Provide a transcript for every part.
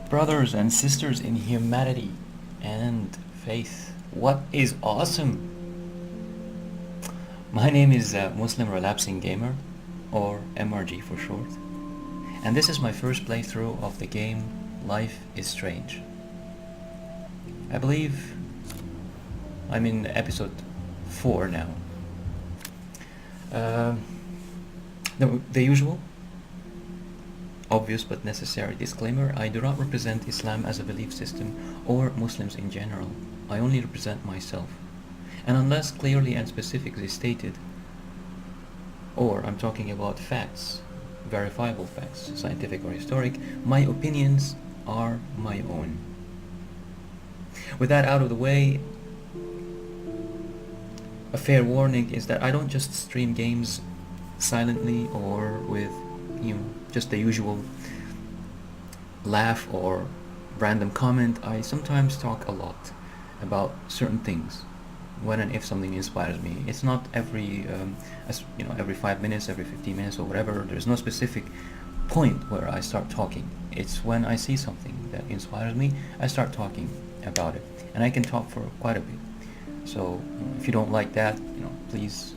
Brothers and sisters in humanity and faith, what is awesome? My name is Muslim Relapsing Gamer, or MRG for short, and this is my first playthrough of the game Life is Strange. I believe I'm in episode 4 now. The usual obvious but necessary disclaimer: I do not represent Islam as a belief system or Muslims in general. I only represent myself. And unless clearly and specifically stated, or I'm talking about facts, verifiable facts, scientific or historic, my opinions are my own. With that out of the way, a fair warning is that I don't just stream games silently or with, just the usual laugh or random comment. I sometimes talk a lot about certain things when and if something inspires me. It's not every every 5 minutes, every 15 minutes or whatever. There's no specific point where I start talking. It's when I see something that inspires me, I start talking about it, and I can talk for quite a bit. So if you don't like that, please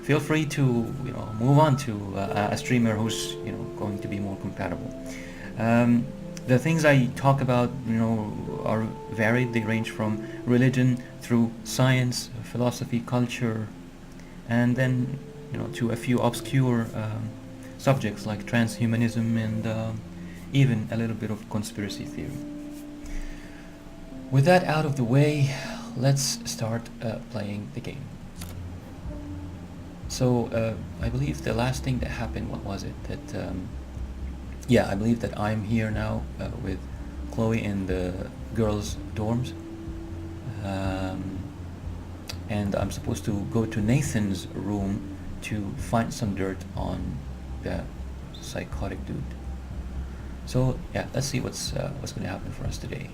feel free to move on to a streamer who's going to be more compatible. The things I talk about are varied. They range from religion through science, philosophy, culture, and then to a few obscure subjects like transhumanism and even a little bit of conspiracy theory. With that out of the way, let's start playing the game. So I believe the last thing that happened, what was it? That I believe that I'm here now with Chloe in the girls' dorms, and I'm supposed to go to Nathan's room to find some dirt on the psychotic dude. So yeah, let's see what's going to happen for us today.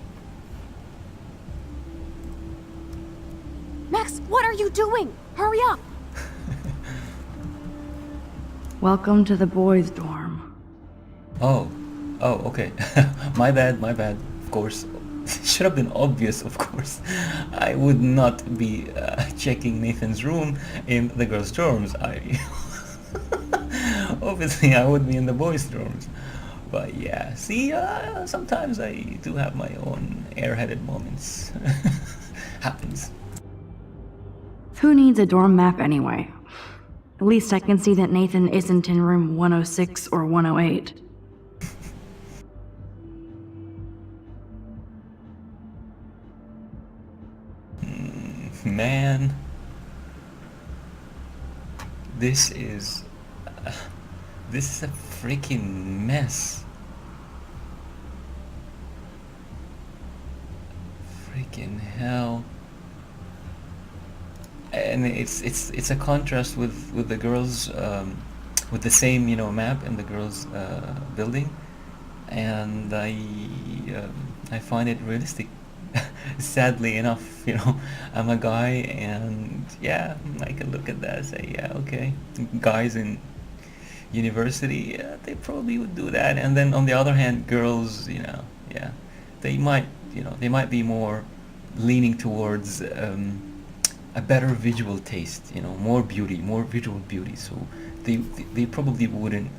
Max, what are you doing? Hurry up! Welcome to the boys' dorm. Oh, okay. My bad, of course. Should have been obvious, of course. I would not be checking Nathan's room in the girls' dorms. Obviously I would be in the boys' dorms. But yeah, see, sometimes I do have my own airheaded moments. Happens. Who needs a dorm map anyway? At least I can see that Nathan isn't in room 106 or 108. Man, this is a freaking mess. Freaking hell. And it's a contrast with the girls, with the same map in the girls building, and I find it realistic. Sadly enough, I'm a guy, and yeah, I can look at that and say, yeah, okay, guys in university, they probably would do that. And then on the other hand, girls, they might be more leaning towards a better visual taste, more visual beauty. So they probably wouldn't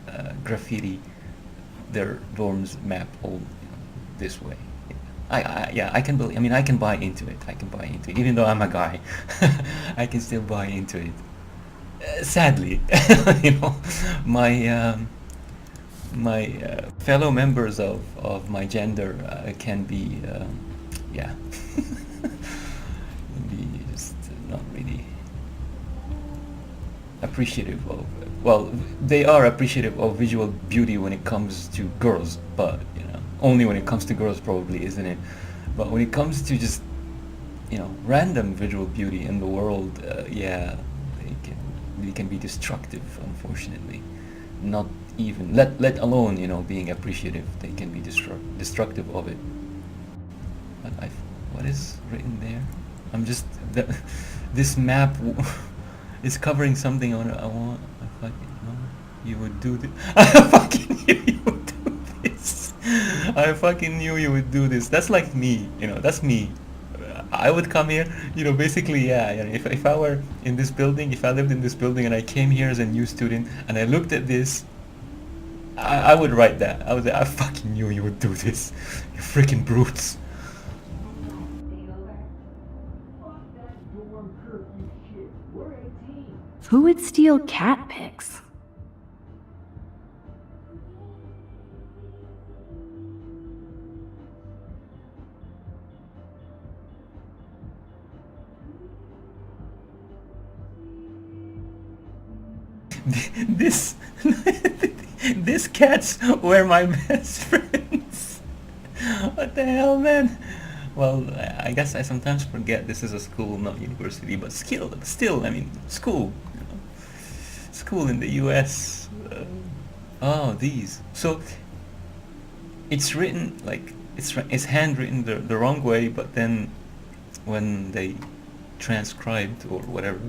graffiti their dorms map all this way. I can believe. I mean, I can buy into it. Even though I'm a guy, I can still buy into it. Sadly, my my fellow members of my gender can be, yeah, be just not really appreciative of, well, they are appreciative of visual beauty when it comes to girls, but you know, only when it comes to girls probably, isn't it? But when it comes to just, you know, random visual beauty in the world, yeah, they can be destructive, unfortunately. Not even, let alone, you know, being appreciative, they can be destructive of it. But what is written there? I'm just this map is covering something on it. I fucking know you would do this. I fucking knew you would do this. I fucking knew you would do this. That's like me, you know. That's me. I would come here, you know, basically, yeah. You know, if I were in this building, if I lived in this building and I came here as a new student and I looked at this, I would write that. I would say, I fucking knew you would do this. You freaking brutes. Who would steal cat pics? This these cats were my best friends. What the hell, man? Well, I guess I sometimes forget this is a school, not university, but still, I mean, school. You know, school in the U.S. Oh, these. So it's written like it's handwritten the wrong way, but then when they transcribed or whatever,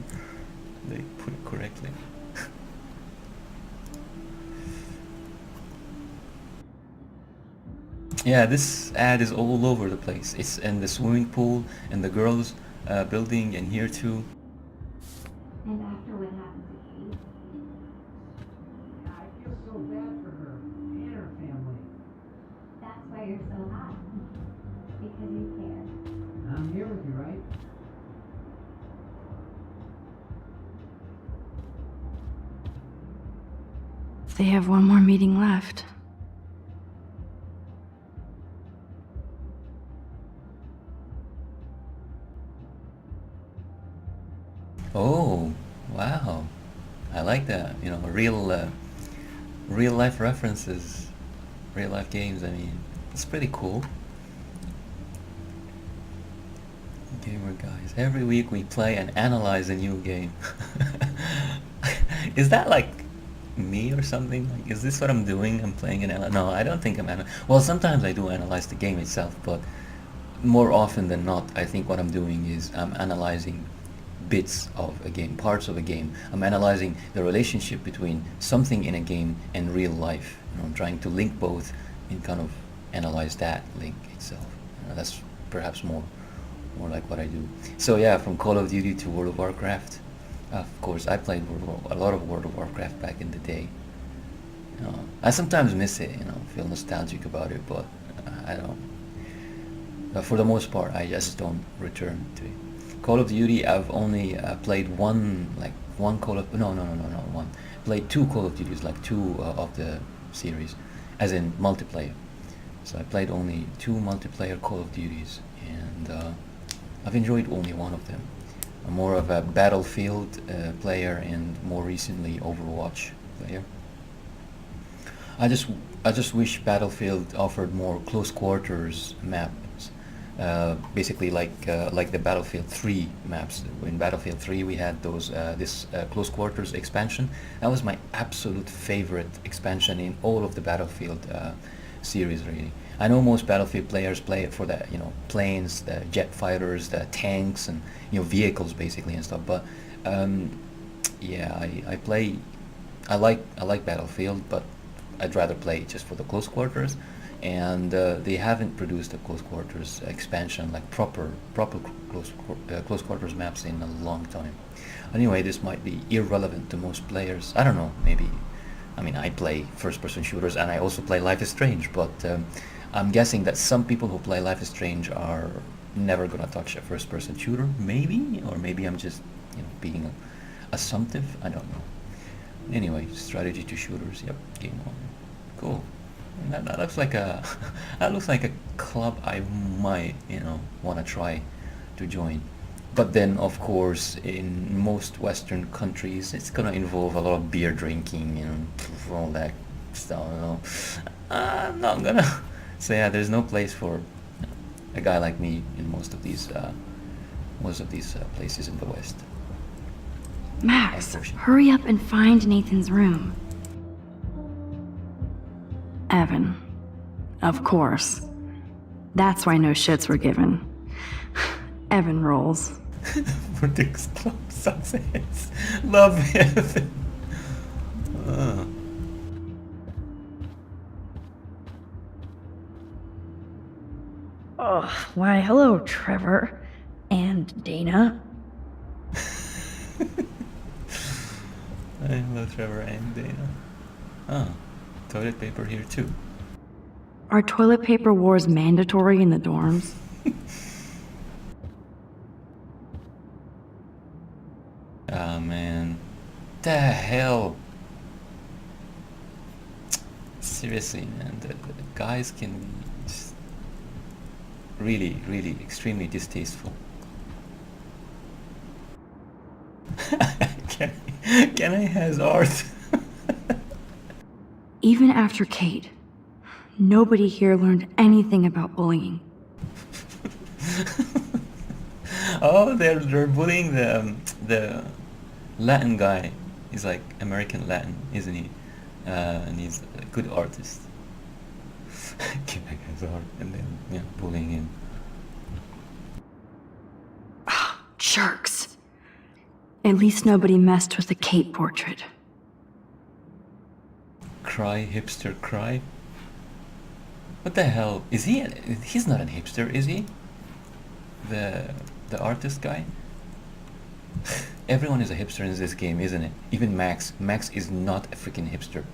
they put it correctly. Yeah, this ad is all over the place. It's in the swimming pool, and the girls' building, and here too. And after what happened to Kate, I feel so bad for her and her family. that's why you're so hot. Because you care. I'm here with you, right? They have one more meeting left. Oh, wow! I like that. You know, real life references, real life games. I mean, it's pretty cool. Gamer guys, every week we play and analyze a new game. Is that like me or something? Like, is this what I'm doing? I'm playing an no, I don't think well, sometimes I do analyze the game itself, but more often than not, I think what I'm doing is I'm analyzing bits of a game, parts of a game. I'm analyzing the relationship between something in a game and real life. You know, I'm trying to link both and kind of analyze that link itself. You know, that's perhaps more like what I do. So yeah, from Call of Duty to World of Warcraft. Of course, I played a lot of World of Warcraft back in the day. You know, I sometimes miss it, you know, feel nostalgic about it, but I don't. But for the most part, I just don't return to it. Call of Duty, I've only played one Call of, no, one. Played two Call of Duties, like two of the series, as in multiplayer. So I played only two multiplayer Call of Duties, and I've enjoyed only one of them. I'm more of a Battlefield player, and more recently Overwatch player. I just wish Battlefield offered more close quarters maps. Basically like the Battlefield 3 maps. In Battlefield 3 we had those this close quarters expansion. That was my absolute favorite expansion in all of the Battlefield series, really. I know most Battlefield players play it for the, you know, planes, the jet fighters, the tanks, and, you know, vehicles basically and stuff. But yeah, I like Battlefield, but I'd rather play just for the close quarters. And they haven't produced a close quarters expansion, like proper close quarters maps, in a long time. Anyway, this might be irrelevant to most players. I don't know, maybe. I mean, I play first-person shooters, and I also play Life is Strange, but I'm guessing that some people who play Life is Strange are never gonna touch a first-person shooter, maybe, or maybe I'm just, you know, being assumptive. I don't know. Anyway, strategy to shooters. Yep, game on. Cool. That looks like a that looks like a club I might, want to try to join. But then, of course, in most Western countries, it's gonna involve a lot of beer drinking, all that stuff. I'm not gonna. So yeah, there's no place for a guy like me in most of these places in the West. Max, Unfortunately. hurry up and find Nathan's room. Evan. Of course. That's why no shits were given. Evan rolls. Verdict Club success. Love it. Uh. Oh, why, hello, Trevor. And Dana. Hello, Trevor and Dana. Oh, toilet paper here too. Are toilet paper wars mandatory in the dorms? Oh man. The hell? Seriously, man, the guys can be just really, really extremely distasteful. Can I has art? Even after Kate, nobody here learned anything about bullying. Oh, they're bullying the Latin guy. He's like American Latin, isn't he? And he's a good artist. Can I has art, and then bullying him. Jerks. At least nobody messed with the Kate portrait. Cry, hipster, cry. What the hell? Is he? He's not a hipster, is he? The artist guy. Everyone is a hipster in this game, isn't it? Even Max. Max is not a freaking hipster.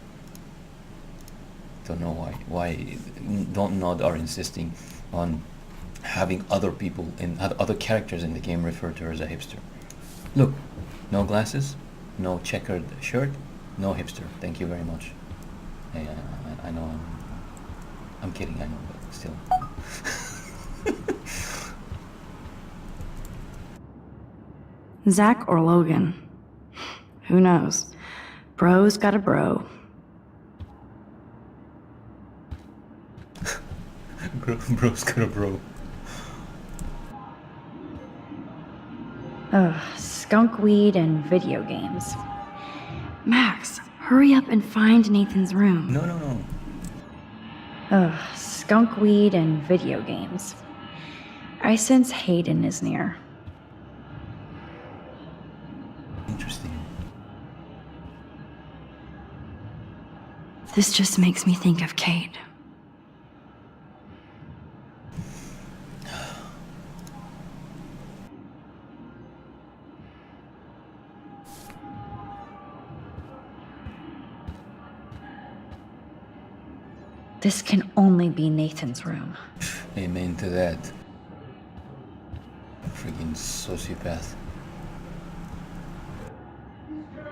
Don't know why. Why don't Nod are insisting on having other people in other characters in the game refer to her as a hipster. Look, no glasses, no checkered shirt, no hipster. Thank you very much. I know I'm kidding, I know, but still. Zach or Logan? Who knows? Bro's got a bro. Bro's got a bro. Ugh, skunk weed and video games. Max, hurry up and find Nathan's room. No. Ugh, skunk weed and video games. I sense Hayden is near. Interesting. This just makes me think of Kate. This can only be Nathan's room. Amen to that. Freaking sociopath.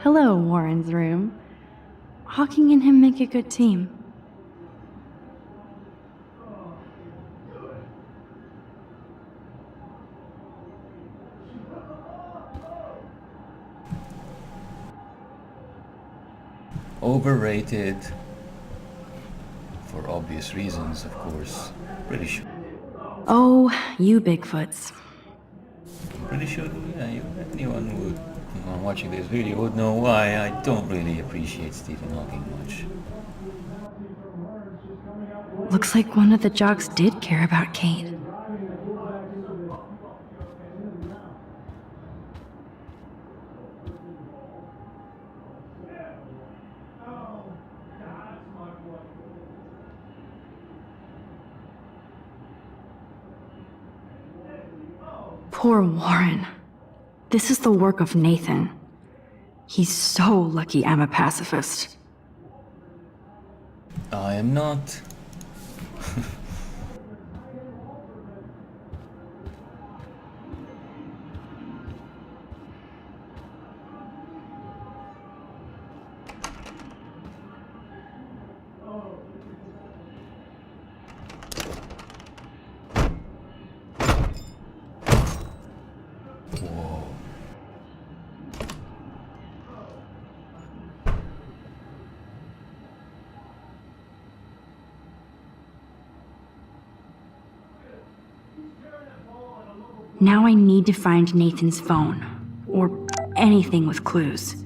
Hello, Warren's room. Hawking and him make a good team. Overrated. For obvious reasons, of course. Pretty sure. Oh, you Bigfoots. I'm pretty sure, anyone would, watching this video would know why I don't really appreciate Stephen Hawking much. Looks like one of the jocks did care about Kate. Poor Warren. This is the work of Nathan. He's so lucky I'm a pacifist. I am not. Whoa. Now I need to find Nathan's phone, or anything with clues.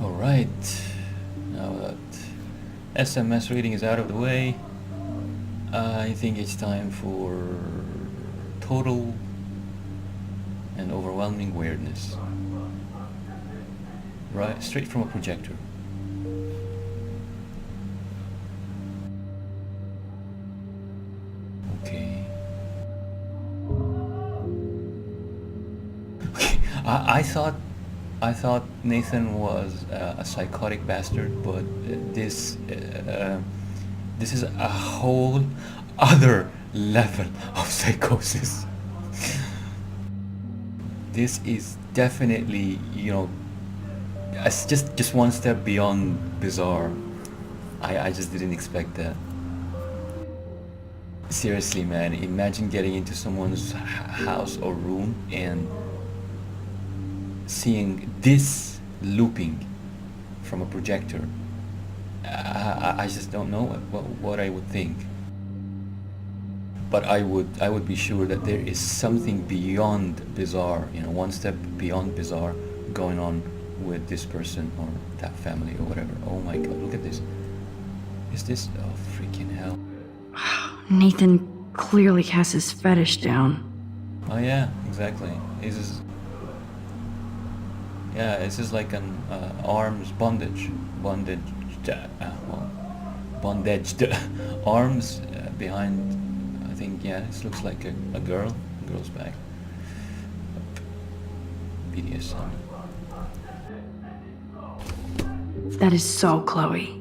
Alright, now that SMS reading is out of the way, I think it's time for total and overwhelming weirdness. Right, straight from a projector. Okay. I thought Nathan was a psychotic bastard, but this is a whole other level of psychosis. This is definitely, you know, it's just one step beyond bizarre. I just didn't expect that. Seriously, man, imagine getting into someone's house or room and seeing this looping from a projector. I just don't know what I would think. But I would be sure that there is something beyond bizarre, you know, one step beyond bizarre going on with this person or that family or whatever. Oh my god, look at this. Is this, oh freaking hell. Nathan clearly has his fetish down. Oh yeah, exactly. This is like an arms bondaged arms behind. I think, yeah, this looks like a girl's back. BDSM. That is so Chloe.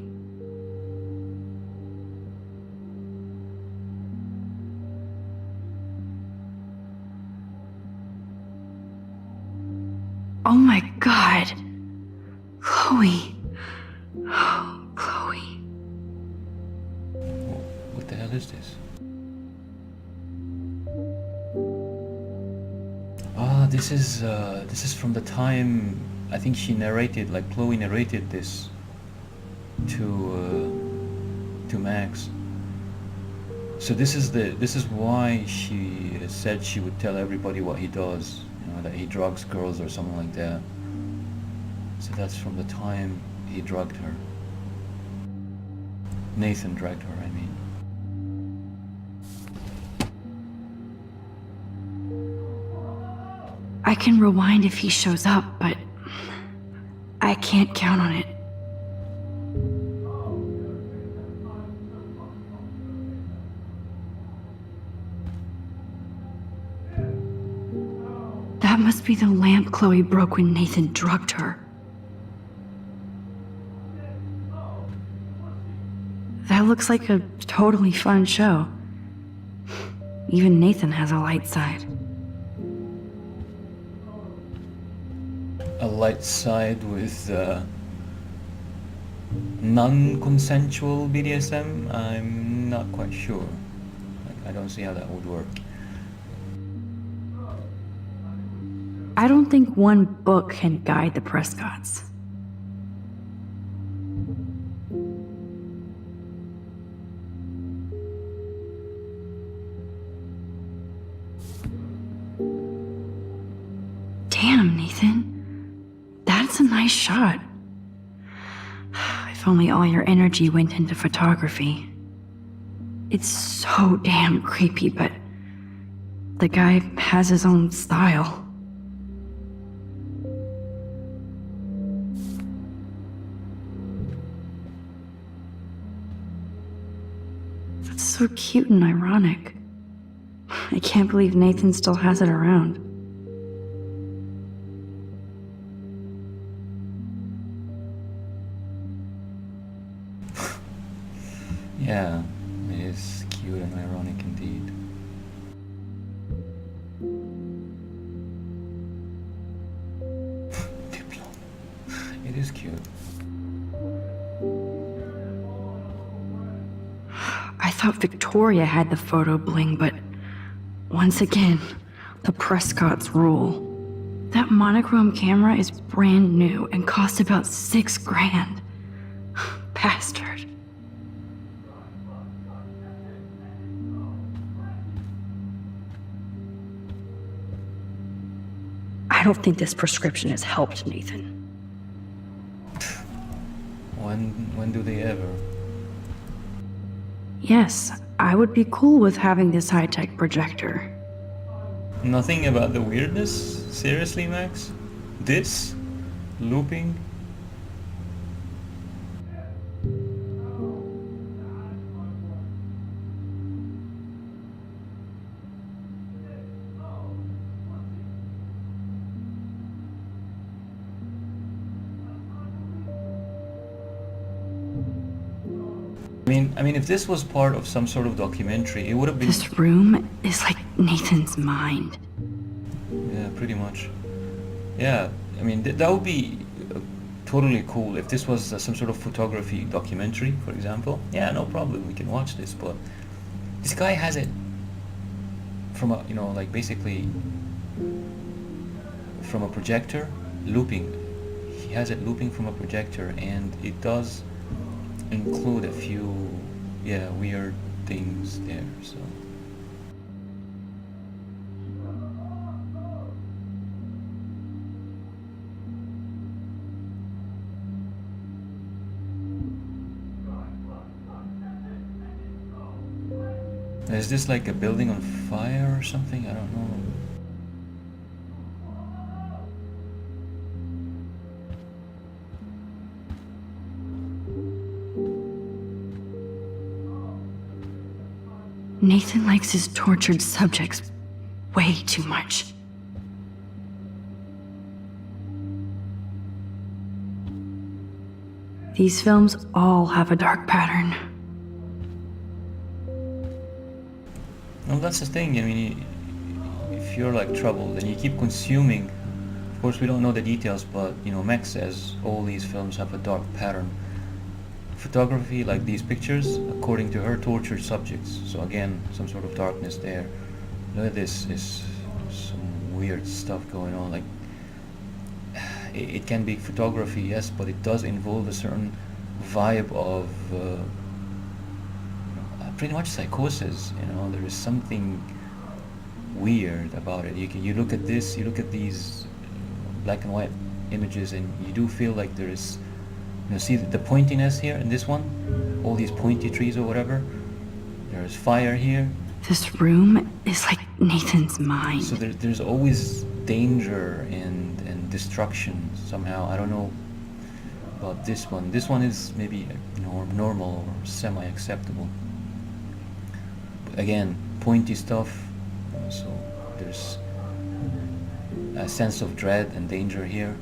Oh my god. Chloe. Oh, Chloe. What the hell is this? Ah, this is from the time I think she narrated, like Chloe narrated this to Max. So this is why she said she would tell everybody what he does, you know, that he drugs girls or something like that. So that's from the time he drugged her. Nathan drugged her, I mean. I can rewind if he shows up, but I can't count on it. That must be the lamp Chloe broke when Nathan drugged her. That looks like a totally fun show. Even Nathan has a light side. light side with non-consensual BDSM, I'm not quite sure. Like, I don't see how that would work. I don't think one book can guide the Prescotts. Damn, Nathan. That's a nice shot. If only all your energy went into photography. It's so damn creepy, but the guy has his own style. That's so cute and ironic. I can't believe Nathan still has it around. Yeah, it is cute and ironic indeed. Diplo. It is cute. I thought Victoria had the photo bling, but once again, the Prescotts rule. That monochrome camera is brand new and cost about $6 grand. Bastard. I don't think this prescription has helped, Nathan. When do they ever? Yes, I would be cool with having this high-tech projector. Nothing about the weirdness? Seriously, Max? This? Looping? I mean, if this was part of some sort of documentary, it would have been... This room is like Nathan's mind. Yeah, pretty much. Yeah, I mean, that would be totally cool if this was some sort of photography documentary, for example. Yeah, no problem, we can watch this, but this guy has it from a, like basically from a projector, looping. He has it looping from a projector, and it does include a few, weird things there, so. Is this like a building on fire or something? I don't know. Nathan likes his tortured subjects way too much. These films all have a dark pattern. Well, that's the thing. I mean, if you're like troubled and you keep consuming, of course we don't know the details, but Max says all these films have a dark pattern. Photography, like these pictures, according to her, tortured subjects. So again, some sort of darkness there. Look at this, is some weird stuff going on. Like, it can be photography, yes, but it does involve a certain vibe of pretty much psychosis. There is something weird about it. You look at this, you look at these black and white images, and you do feel like there is, see the pointiness here in this one, all these pointy trees or whatever. There's fire here. This room is like Nathan's mind. So there's always danger and destruction somehow. I don't know about this one. This one is maybe normal or semi-acceptable. But again, pointy stuff. So there's a sense of dread and danger here.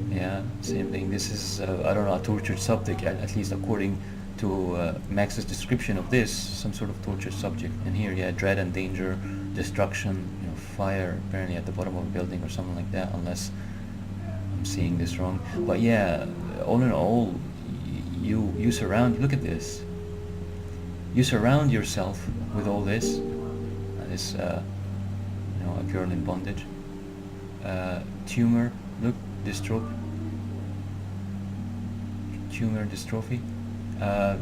Yeah, same thing. This is, I don't know, a tortured subject, at least according to Max's description of this, some sort of tortured subject. And here, dread and danger, destruction, fire apparently at the bottom of a building or something like that, unless I'm seeing this wrong. But yeah, all in all, you surround. Look at this. You surround yourself with all this. This a girl in bondage. Tumor. Look, dystrophy. Tumor dystrophy.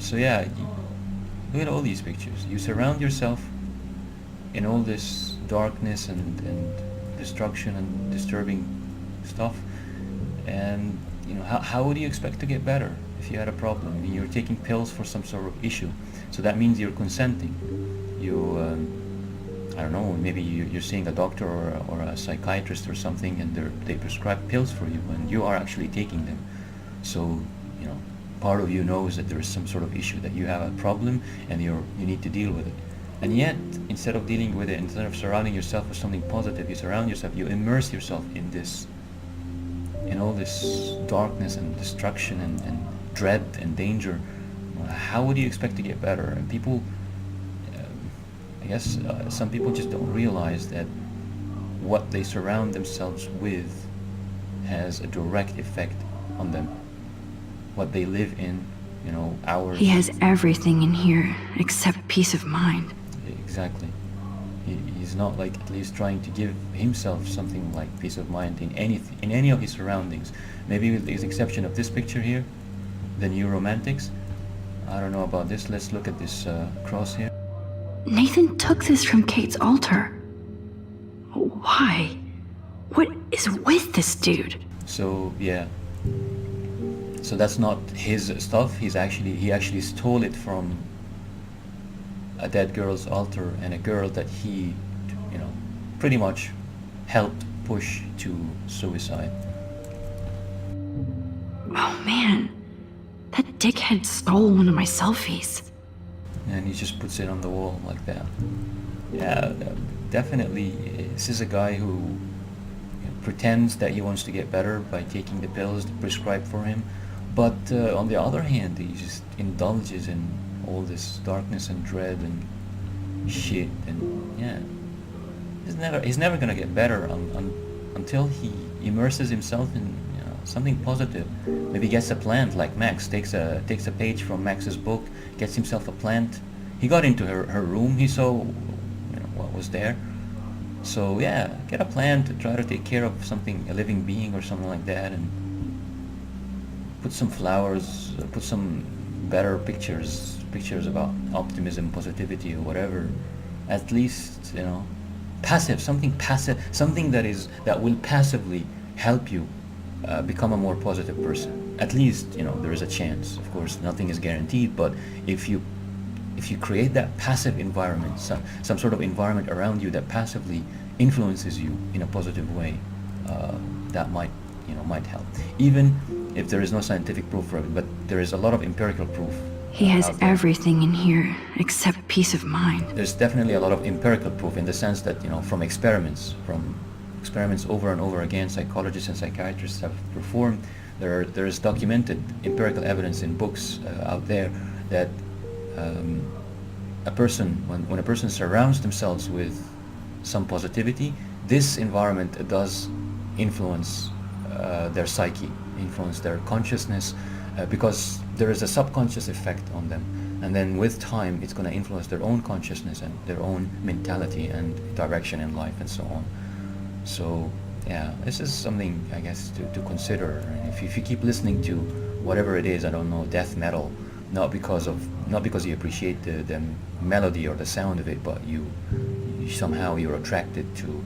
So yeah, look at all these pictures. You surround yourself in all this darkness and destruction and disturbing stuff, and how would you expect to get better if you had a problem? You're taking pills for some sort of issue, so that means you're consenting. You I don't know, maybe you're seeing a doctor or a psychiatrist or something, and they prescribe pills for you, and you are actually taking them. So part of you knows that there is some sort of issue, that you have a problem, and you need to deal with it. And yet, instead of dealing with it, instead of surrounding yourself with something positive, you surround yourself, you immerse yourself in all this darkness and destruction and dread and danger. How would you expect to get better? And people, I guess some people just don't realize that what they surround themselves with has a direct effect on them. What they live in, hours. He has everything in here except peace of mind. Exactly. He's not like at least trying to give himself something like peace of mind in any of his surroundings. Maybe with the exception of this picture here, the new romantics. I don't know about this. Let's look at this cross here. Nathan took this from Kate's altar. Why? What is with this dude? So yeah. So that's not his stuff. He actually stole it from a dead girl's altar and a girl that he, pretty much helped push to suicide. Oh man, that dickhead stole one of my selfies. And he just puts it on the wall like that. Yeah, definitely. This is a guy who pretends that he wants to get better by taking the pills prescribed for him. But on the other hand, he just indulges in all this darkness and dread and shit, and yeah, he's never gonna get better until he immerses himself in something positive. Maybe gets a plant like Max, takes a page from Max's book, gets himself a plant. He got into her room, he saw what was there. So yeah, get a plant, try to take care of something, a living being or something like that, and put some flowers, put some better pictures about optimism, positivity, or whatever. At least something that will passively help you become a more positive person. At least there is a chance. Of course, nothing is guaranteed, but if you create that passive environment, some sort of environment around you that passively influences you in a positive way, that might help. Even if there is no scientific proof for it, but there is a lot of empirical proof. He has everything in here except peace of mind. There's definitely a lot of empirical proof in the sense that from experiments over and over again, psychologists and psychiatrists have performed. There is documented empirical evidence in books out there that when a person surrounds themselves with some positivity, this environment does influence their psyche, influence their consciousness, because there is a subconscious effect on them, and then with time it's going to influence their own consciousness and their own mentality and direction in life and so on. So yeah, this is something I guess to consider. If you keep listening to whatever it is, I don't know, death metal, not because you appreciate the melody or the sound of it, but somehow you're attracted to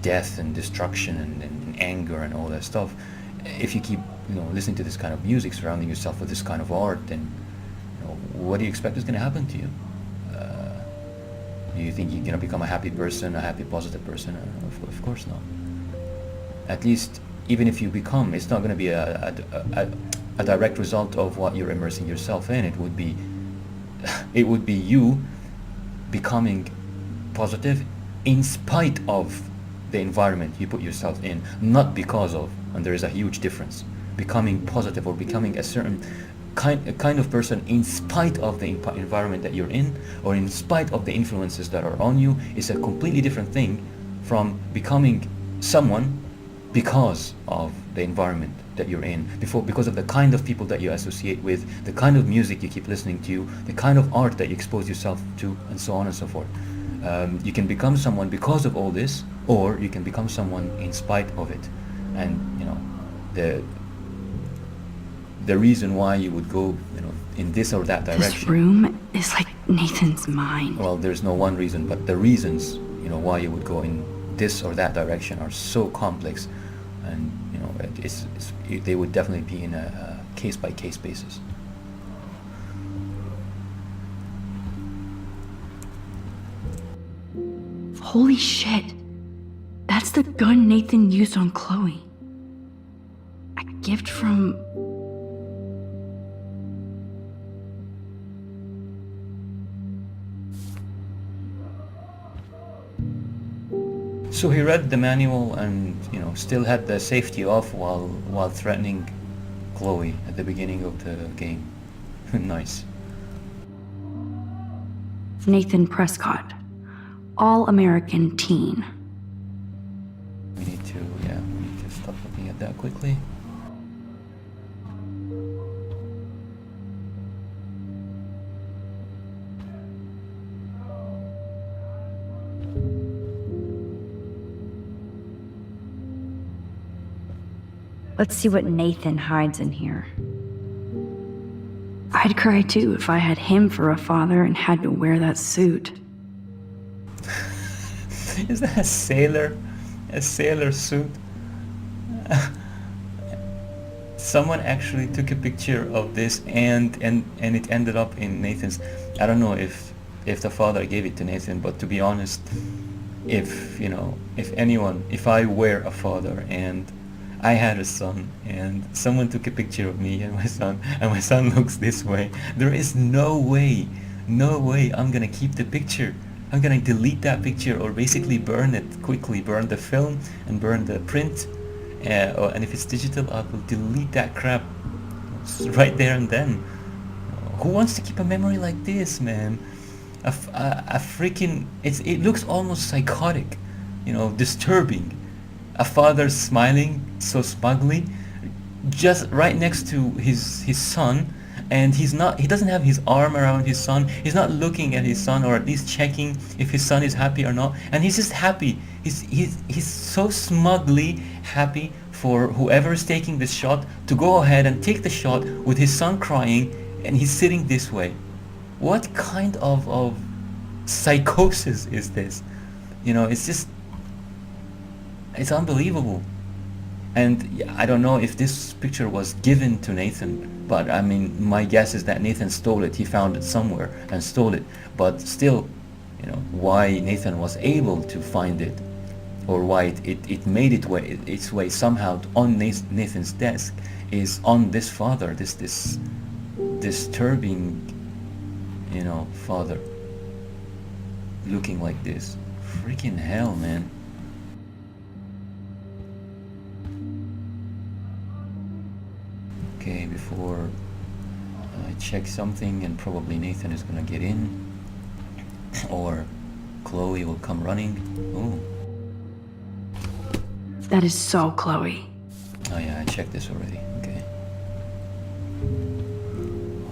death and destruction and anger and all that stuff. If you keep listening to this kind of music, surrounding yourself with this kind of art, then what do you expect is going to happen to you? Do you think you're going to become a happy person, a happy, positive person? Of course not. At least, even if you become, it's not going to be a direct result of what you're immersing yourself in. It would be you becoming positive in spite of the environment you put yourself in, not because of. And there is a huge difference. Becoming positive or becoming a certain kind of person in spite of the environment that you're in, or in spite of the influences that are on you, is a completely different thing from becoming someone because of the environment that you're in, because of the kind of people that you associate with, the kind of music you keep listening to, the kind of art that you expose yourself to, and so on and so forth. You can become someone because of all this, or you can become someone in spite of it. And the reason why you would go in this or that direction. This room is like Nathan's mind. Well, there's no one reason, but the reasons why you would go in this or that direction are so complex, and they would definitely be in a case-by-case basis. Holy shit. That's the gun Nathan used on Chloe. A gift from... So he read the manual and still had the safety off while threatening Chloe at the beginning of the game. Nice. Nathan Prescott, all-American teen. We need to stop looking at that quickly. Let's see what Nathan hides in here. I'd cry too if I had him for a father and had to wear that suit. Is that a sailor? A sailor suit? Someone actually took a picture of this and it ended up in Nathan's. I don't know if the father gave it to Nathan, but to be honest, if I were a father and I had a son and someone took a picture of me and my son looks this way, there is no way I'm gonna keep the picture. I'm gonna delete that picture, or basically burn it quickly, burn the film and burn the print, and if it's digital, I will delete that crap right there and then. Who wants to keep a memory like this, man? A freaking, it looks almost psychotic, disturbing. A father smiling so smugly just right next to his son, and he doesn't have his arm around his son. He's not looking at his son, or at least checking if his son is happy or not, and he's just happy. He's so smugly happy for whoever is taking this shot to go ahead and take the shot with his son crying, and he's sitting this way. What kind of psychosis is this? It's unbelievable. And I don't know if this picture was given to Nathan, but I mean, my guess is that Nathan stole it. He found it somewhere and stole it. But still, why Nathan was able to find it, or why it made its way somehow on Nathan's desk, is on this father, this disturbing, father, looking like this. Freaking hell, man. Okay, before I check something, and probably Nathan is gonna get in, or Chloe will come running. Ooh. That is so Chloe. Oh yeah, I checked this already. Okay.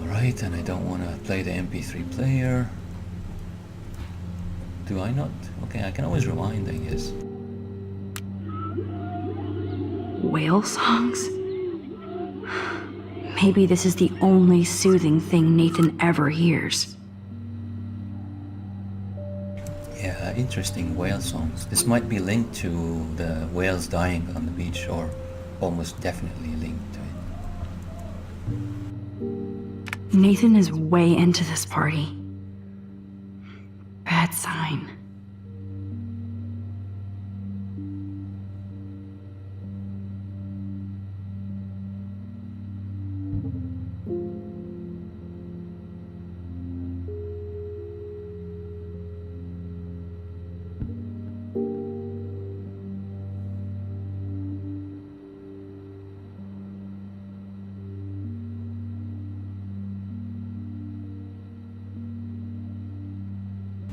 Alright, and I don't want to play the MP3 player. Do I not? Okay, I can always rewind, I guess. Whale songs? Maybe this is the only soothing thing Nathan ever hears. Yeah, interesting, whale songs. This might be linked to the whales dying on the beach, or almost definitely linked to it. Nathan is way into this party. Bad sign.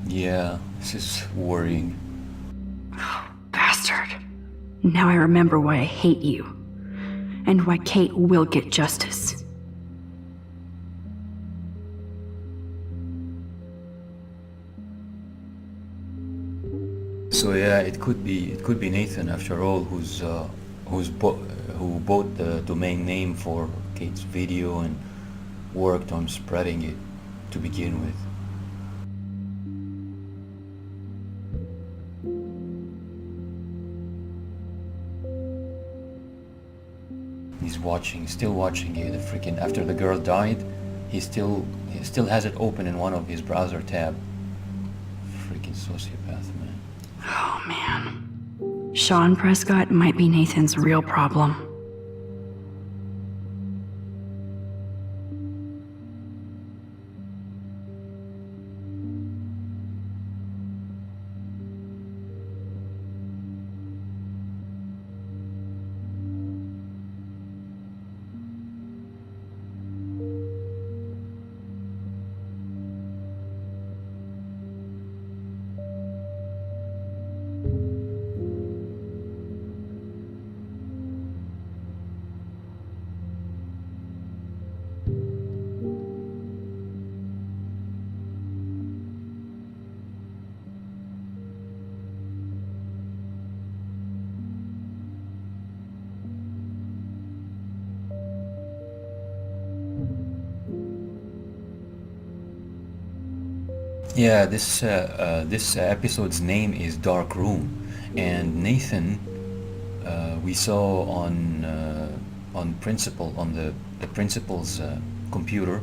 Yeah, this is worrying. Now I remember why I hate you, and why Kate will get justice. So yeah, it could be Nathan after all, who bought the domain name for Kate's video and worked on spreading it to begin with. He's still watching it. The freaking after the girl died, he still has it open in one of his browser tab. Freaking sociopath, man. Oh man. Sean Prescott might be Nathan's real problem. Yeah, this episode's name is Dark Room, and Nathan, we saw on principal on the principal's computer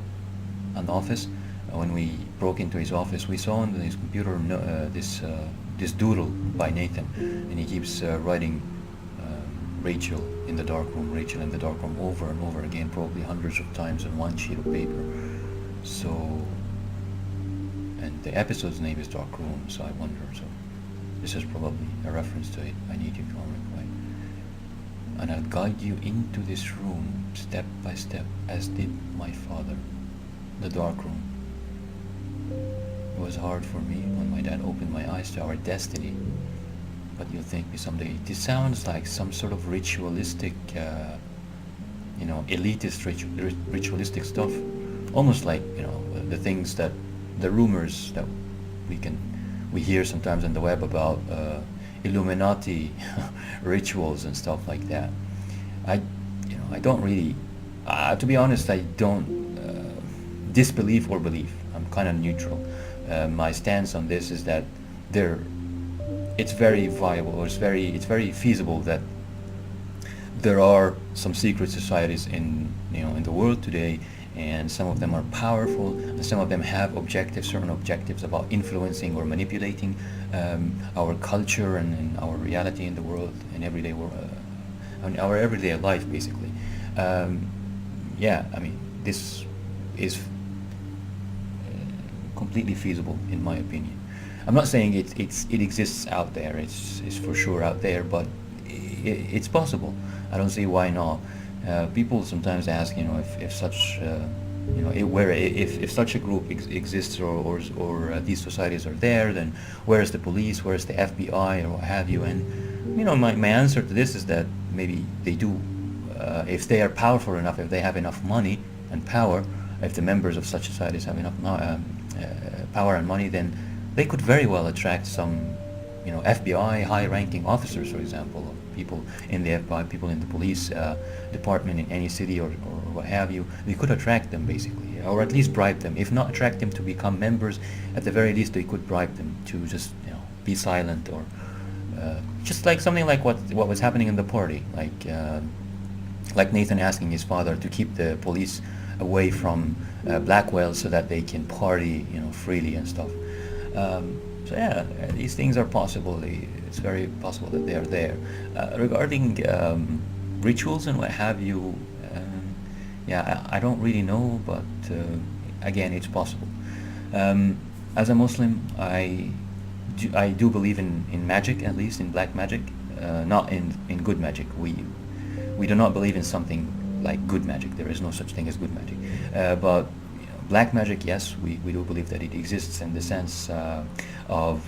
on the office. When we broke into his office, we saw on his computer this doodle by Nathan, and he keeps writing Rachel in the dark room, Rachel in the dark room, over and over again, probably hundreds of times on one sheet of paper. So, and the episode's name is Dark Room, so I wonder, so this is probably a reference to it. I need you to reply. And I'll guide you into this room, step by step, as did my father. The dark room. It was hard for me when my dad opened my eyes to our destiny. But you'll thank me someday. This sounds like some sort of ritualistic, elitist ritualistic stuff. Almost like, the things that, the rumors that we hear sometimes on the web about Illuminati rituals and stuff like that. I don't really, to be honest, I don't disbelieve or believe. I'm kind of neutral. My stance on this is that it's very viable, or it's very feasible that there are some secret societies in the world today, and some of them are powerful, and some of them have certain objectives about influencing or manipulating our culture and our reality in the world and our everyday life, basically. This is completely feasible in my opinion. I'm not saying it exists out there. It's for sure out there, but it's possible. I don't see why not. People sometimes ask, if such, if such a group exists, or these societies are there, then where's the police? Where's the FBI, or what have you? And my answer to this is that maybe they do. If they are powerful enough, if they have enough money and power, if the members of such societies have enough power and money, then they could very well attract some, FBI high-ranking officers, for example, or people in the FBI, people in the police department in any city, or what have you. They could attract them, basically, or at least bribe them. If not attract them to become members, at the very least they could bribe them to just, be silent, or just like something like what was happening in the party, like Nathan asking his father to keep the police away from Blackwell so that they can party, freely and stuff. So yeah, these things are possible. It's very possible that they are there. Regarding rituals and what have you, I don't really know, but again, it's possible. As a Muslim, I do believe in magic, at least in black magic, not in good magic. We do not believe in something like good magic. There is no such thing as good magic. But black magic, yes, we do believe that it exists in the sense of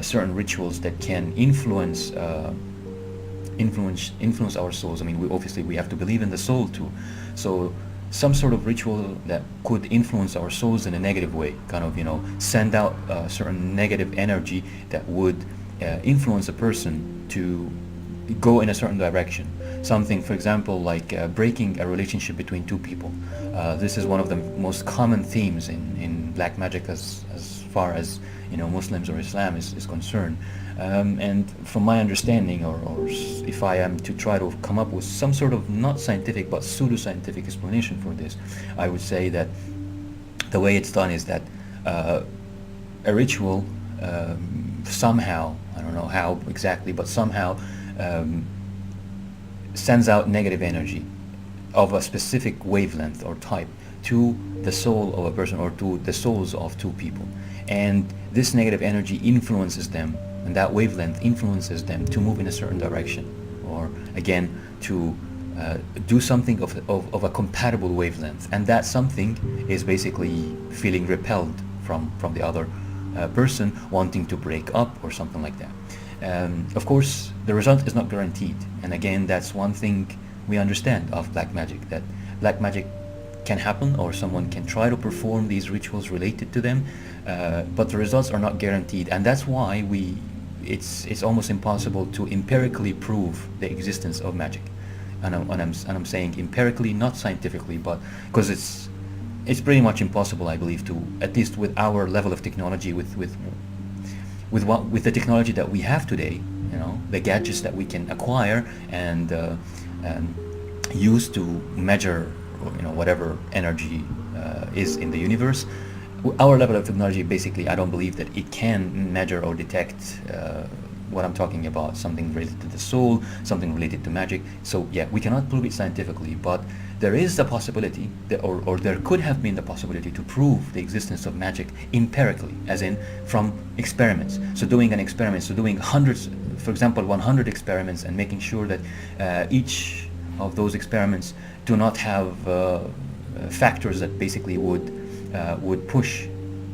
certain rituals that can influence influence our souls. I mean, we have to believe in the soul too. So some sort of ritual that could influence our souls in a negative way, kind of, send out certain negative energy that would influence a person to go in a certain direction. Something, for example, like breaking a relationship between two people. This is one of the most common themes in black magic, as far as Muslims or Islam is concerned. And from my understanding, or if I am to try to come up with some sort of not scientific but pseudo-scientific explanation for this, I would say that the way it's done is that a ritual somehow, I don't know how exactly, but somehow sends out negative energy of a specific wavelength or type to the soul of a person, or to the souls of two people. And this negative energy influences them, and that wavelength influences them to move in a certain direction, or again to do something of a compatible wavelength. And that something is basically feeling repelled from the other person, wanting to break up or something like that. Of course, the result is not guaranteed, and again, that's one thing we understand of black magic, that black magic can happen, or someone can try to perform these rituals related to them, but the results are not guaranteed, and that's why it's almost impossible to empirically prove the existence of magic. And I'm saying empirically, not scientifically, but because it's pretty much impossible, I believe, to, at least with our level of technology, with the technology that we have today, the gadgets that we can acquire and use to measure, whatever energy is in the universe. Our level of technology, basically, I don't believe that it can measure or detect what I'm talking about, something related to the soul, something related to magic. So yeah, we cannot prove it scientifically, but there is the possibility, or there could have been the possibility to prove the existence of magic empirically, as in from experiments. So doing an experiment, so doing hundreds, for example, 100 experiments, and making sure that each of those experiments do not have factors that basically would push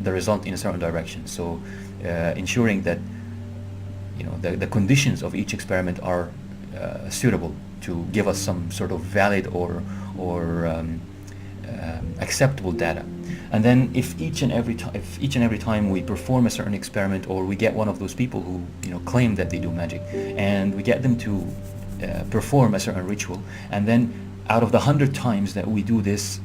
the result in a certain direction. So ensuring that the conditions of each experiment are suitable to give us some sort of valid or acceptable data. And then if each and every time we perform a certain experiment, or we get one of those people who claim that they do magic, and we get them to perform a certain ritual, and then out of the 100 times that we do this,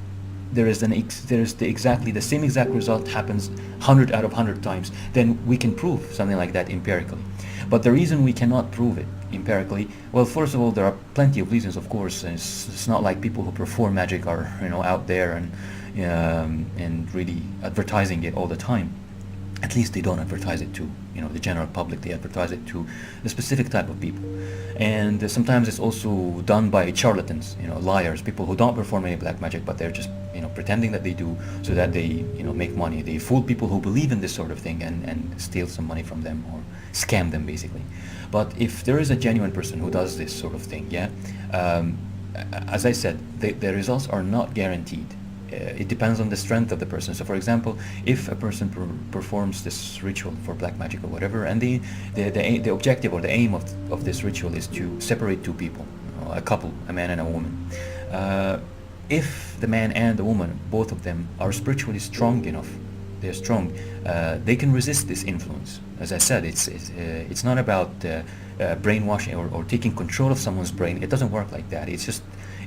exactly the same exact result happens 100 out of 100 times, then we can prove something like that empirically. But the reason we cannot prove it empirically, well, first of all, there are plenty of reasons, of course. It's not like people who perform magic are out there and really advertising it all the time. At least they don't advertise it to the general public. They advertise it to a specific type of people. And sometimes it's also done by charlatans, liars, people who don't perform any black magic, but they're just pretending that they do, so that they make money. They fool people who believe in this sort of thing and steal some money from them, or scam them, basically. But if there is a genuine person who does this sort of thing, as I said, the results are not guaranteed. It depends on the strength of the person. So, for example, if a person performs this ritual for black magic or whatever, and the objective or the aim of this ritual is to separate two people, a couple, a man and a woman. If the man and the woman, both of them, are spiritually strong enough, they're strong, they can resist this influence. As I said, it's not about brainwashing or taking control of someone's brain. It doesn't work like that.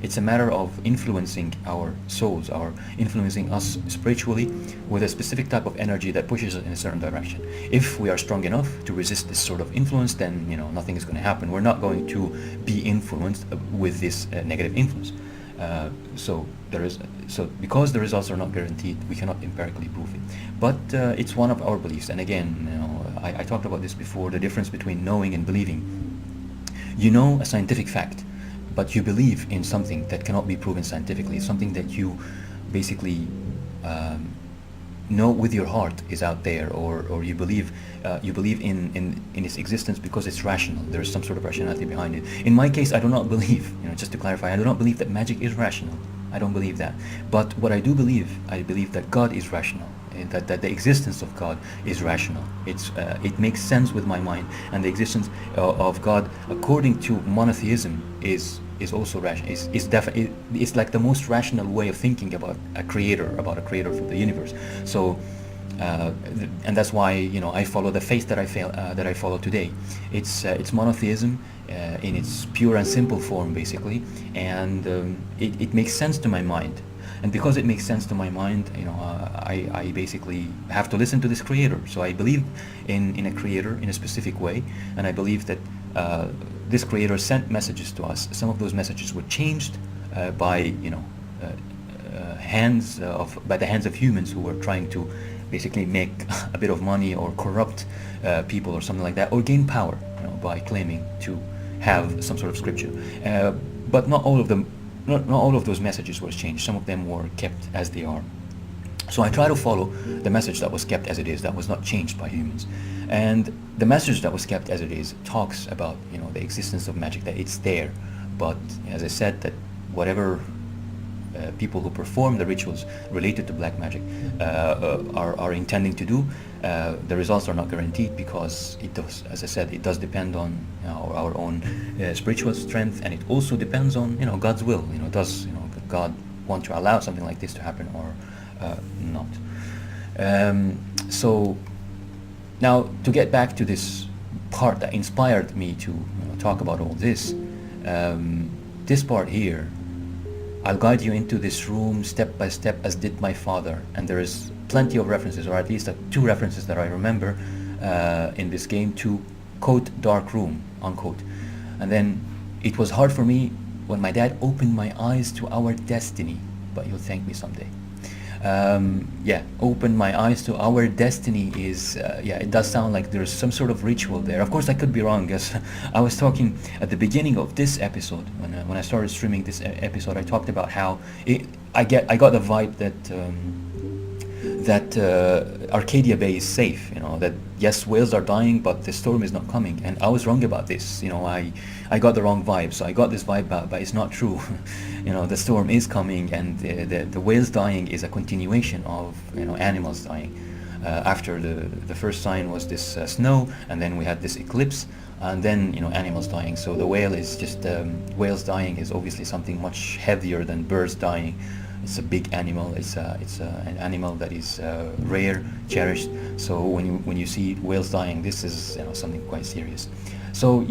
It's a matter of influencing our souls, influencing us spiritually with a specific type of energy that pushes us in a certain direction. If we are strong enough to resist this sort of influence, then nothing is going to happen. We're not going to be influenced with this negative influence. So because the results are not guaranteed, we cannot empirically prove it. But it's one of our beliefs. And again, I talked about this before, the difference between knowing and believing. You know a scientific fact, but you believe in something that cannot be proven scientifically, something that you basically know with your heart is out there, or you believe in its existence because it's rational. There is some sort of rationality behind it. In my case, I do not believe, just to clarify, I do not believe that magic is rational. I don't believe that. But what I do believe, I believe that God is rational. that the existence of God is rational. It makes sense with my mind, and the existence of God, according to monotheism, is also rational. It's like the most rational way of thinking about a creator for the universe. So. And that's why I follow the faith that I follow today. It's monotheism in its pure and simple form, basically, and it makes sense to my mind. And because it makes sense to my mind, I basically have to listen to this creator. So I believe in a creator in a specific way, and I believe that this creator sent messages to us. Some of those messages were changed by by the hands of humans who were trying to basically make a bit of money or corrupt people or something like that, or gain power by claiming to have some sort of scripture. But not all of them, not all of those messages were changed. Some of them were kept as they are. So I try to follow the message that was kept as it is, that was not changed by humans. And the message that was kept as it is talks about the existence of magic, that it's there. But as I said, that whatever people who perform the rituals related to black magic are intending to do, the results are not guaranteed, because it does, as I said, it does depend on our own spiritual strength, and it also depends on God's will. Does God want to allow something like this to happen or not? So now, to get back to this part that inspired me to talk about all this, this part here, I'll guide you into this room step by step as did my father. And there is plenty of references, or at least 2 references that I remember in this game to quote dark room, unquote. And then it was hard for me when my dad opened my eyes to our destiny, but you'll thank me someday. Open my eyes to our destiny is, it does sound like there's some sort of ritual there. Of course, I could be wrong, because I was talking at the beginning of this episode, when I started streaming this episode, I talked about how I got the vibe that Arcadia Bay is safe, that yes, whales are dying, but the storm is not coming. And I was wrong about this. I got the wrong vibe. So I got this vibe, but it's not true. The storm is coming, and the whales dying is a continuation of animals dying. After the first sign was this snow, and then we had this eclipse, and then animals dying. So the whale is just whales dying is obviously something much heavier than birds dying. It's a big animal. It's an animal that is rare, cherished. So when you see whales dying, this is something quite serious. So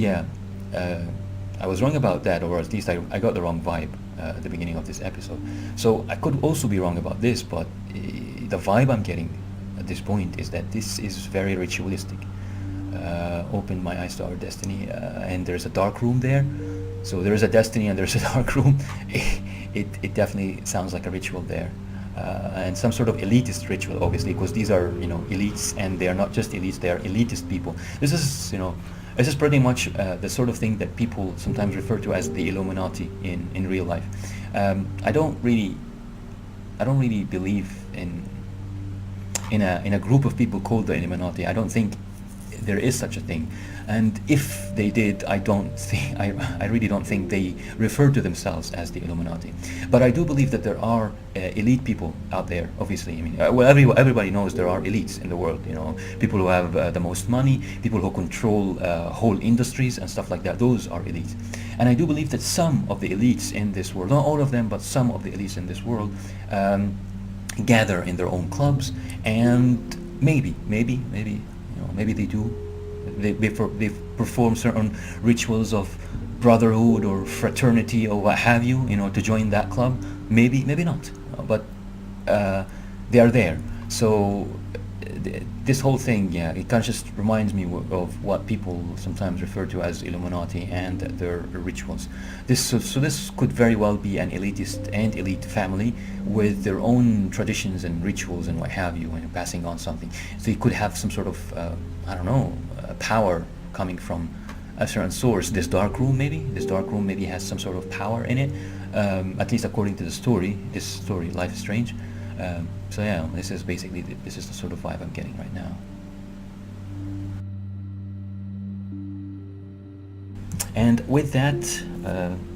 I was wrong about that, or at least I got the wrong vibe at the beginning of this episode. So I could also be wrong about this, but the vibe I'm getting at this point is that this is very ritualistic. Open my eyes to our destiny, and there's a dark room there. So there is a destiny and there's a dark room. It definitely sounds like a ritual there, and some sort of elitist ritual, obviously, because these are elites, and they are not just elites; they are elitist people. This is pretty much the sort of thing that people sometimes refer to as the Illuminati in real life. I don't really believe in a group of people called the Illuminati. I don't think there is such a thing, and if they did, I really don't think they refer to themselves as the Illuminati. But I do believe that there are elite people out there. Obviously, I mean, everybody knows there are elites in the world. People who have the most money, people who control whole industries and stuff like that. Those are elites, and I do believe that some of the elites in this world, not all of them, but some of the elites in this world, gather in their own clubs, and maybe they do. They perform certain rituals of brotherhood or fraternity or what have you, to join that club. Maybe not, but they are there. So this whole thing, it kind of just reminds me of what people sometimes refer to as Illuminati and their rituals. So this could very well be an elitist and elite family with their own traditions and rituals and what have you, and passing on something. So it could have some sort of power coming from a certain source. This dark room maybe has some sort of power in it, at least according to the story. This story, Life is Strange. So this is the sort of vibe I'm getting right now. And with that,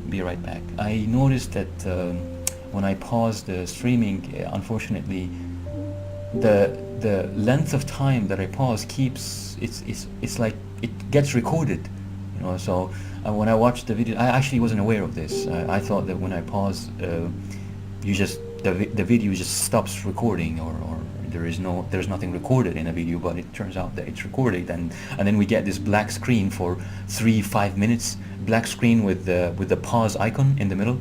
be right back. I noticed that when I paused the streaming, unfortunately, the length of time that I pause keeps it's like it gets recorded, you know. So when I watched the video, I actually wasn't aware of this. I thought that when I pause, you just the video just stops recording, or there's nothing recorded in a video, but it turns out that it's recorded, and then we get this black screen for 3-5 minutes, black screen with the pause icon in the middle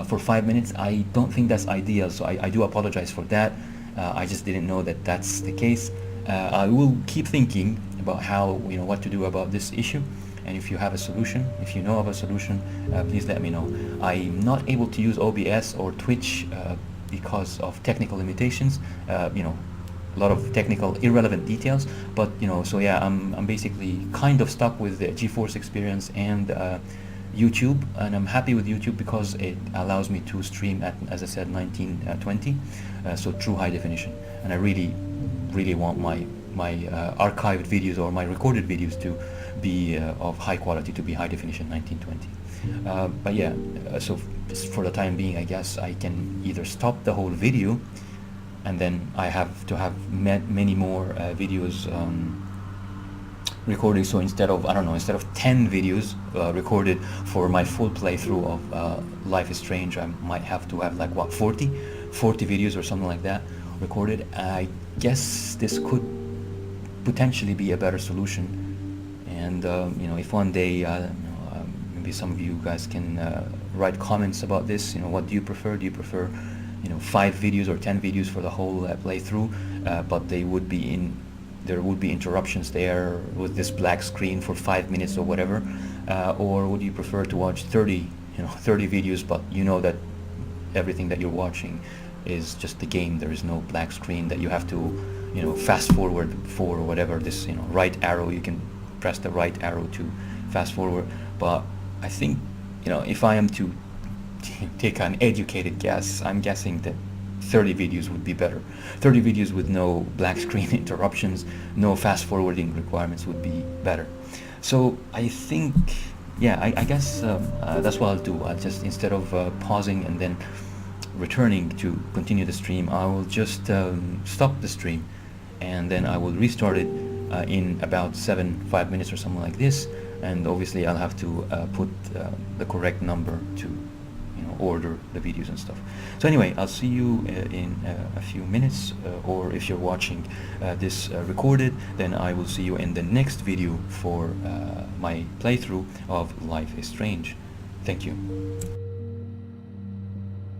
for 5 minutes. I don't think that's ideal, so I do apologize for that. I just didn't know that that's the case. I will keep thinking about how, you know, what to do about this issue, and if you have a solution, if you know of a solution, please let me know. I'm not able to use OBS or Twitch because of technical limitations, you know, a lot of technical irrelevant details, but you know, so yeah, I'm basically kind of stuck with the GeForce experience and YouTube, and I'm happy with YouTube because it allows me to stream at, as I said, 1920, so true high definition, and I really want my archived videos or my recorded videos to be of high quality, to be high definition 1920. But yeah, so for the time being, I guess I can either stop the whole video, and then I have to have many more videos recorded. So instead of, I don't know, instead of 10 videos recorded for my full playthrough of Life is Strange, I might have to have like what, 40 videos or something like that recorded. I guess this could potentially be a better solution, and you know, if one day maybe some of you guys can write comments about this. You know, what do you prefer? Do you prefer, you know, 5 videos or 10 videos for the whole playthrough, but there would be interruptions there with this black screen for 5 minutes or whatever, or would you prefer to watch 30 videos, but you know that everything that you're watching is just the game, there is no black screen that you have to, you know, fast forward for, or whatever, this, you know, right arrow, you can press the right arrow to fast forward. But I think, you know, if I am to take an educated guess, I'm guessing that 30 videos would be better. 30 videos with no black screen interruptions, no fast forwarding requirements would be better. So I think, yeah, I guess that's what I'll do. I'll just, instead of pausing and then returning to continue the stream, I will just stop the stream, and then I will restart it in about 5 minutes or something like this, and obviously I'll have to put the correct number to, you know, order the videos and stuff. So anyway, I'll see you in a few minutes, or if you're watching this recorded, then I will see you in the next video for my playthrough of Life is Strange. Thank you.